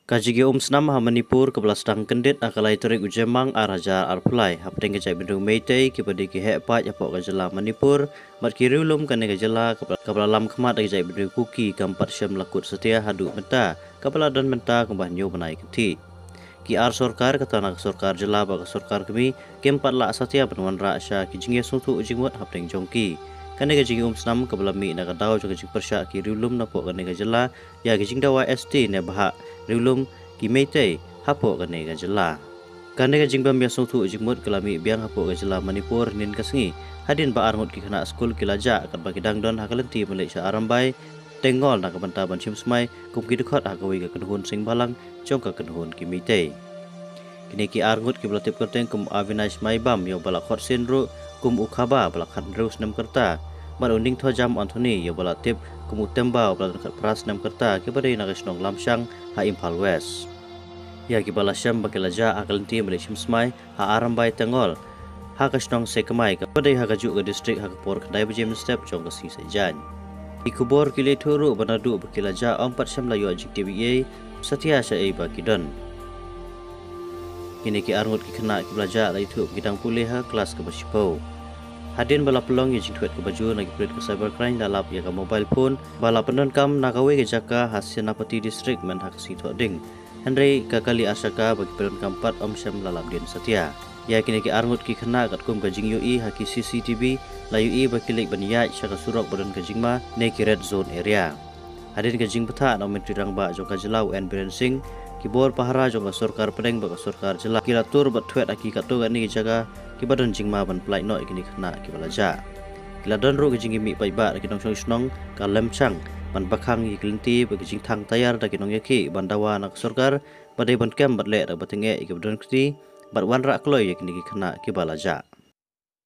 Kajigi Senam ha Manipur kebelas tang kendit akalai turik ujemang araja arpulai hapteng kejai bendung meitei kipadi ki hepat yapok kajela Manipur mat kirilum kane kajela kepala lam kemat kejai bendung kuki kampat syam lakut setia hadu menta kepala dan menta kembah nyu menai keti ki ar sorkar katanak sorkar jela bak sorkar kemi kempat la setia penuan raksha ki jingya sutu ujingmut hapteng jongki kane kajigi Senam kepala mi nak dau kajing persya kirilum napok kane kajela ya kajing dawa ST ne bahak rilum ki meitei hapo kane gajela kane gajing bam biasong tu jingmut kelami biang hapo gajela Manipur nin kasngi hadin ba arngut ki khana skul kilaja kat bagi dangdon hakalenti Malaysia arambai tengol nak banta ban simsmai kum ki dekhot hakawi ka kenhun sing balang jong ka kenhun ki meitei kini ki arngut ki belatip kerteng kum Avinash mai bam yo bala khot sinru kum ukhaba bala khan reus nem kerta mar unding thojam Anthony yo bala tip kum utemba bala kat pras nem kerta ki badai nagasnong lamsang ha Impal West ya ki bala syam bakilaja akalenti Malaysia smai ha arambai tengol ha kasnong sekemai ka badai ha kaju ke distrik ha kapor kedai bejem step jong kasi sejan ikubor kile thuru banadu bakilaja ompat syam layu ajik TBA setia syai bakidon kini ki arngut ki kena ki belajar lai thu bidang pulih ha kelas ke bersipau hadin bala pelong yang jingtuat ke baju lagi perit ke cybercrime dalap ya ke mobile phone bala pendon kam nakawe ke jaka hasil napati distrik men hak situ ding Henry kakali asaka bagi pendon kampat om syam lalap din setia ya kini ki arngut ki kena kat kum kajing UI haki CCTV la UI bakilik baniat syaka surok pendon kajing ma ne ki red zone area hadin kajing peta no menteri rangba jong kajelau and balancing kibor pahara jong sorkar pedeng bak sorkar jela kilatur bat thuet aki katu gani jaga kibadan jingma ban plai no ikini khna kibalaja kiladon ru kijing mi pai ba kinong snong kalem chang ban bakhang iklinti ba kijing thang tayar da kinong yaki bandawa nak sorkar badai ban kem bat le da batenge ikibadon kti bat wan ra kloi ikini khna kibalaja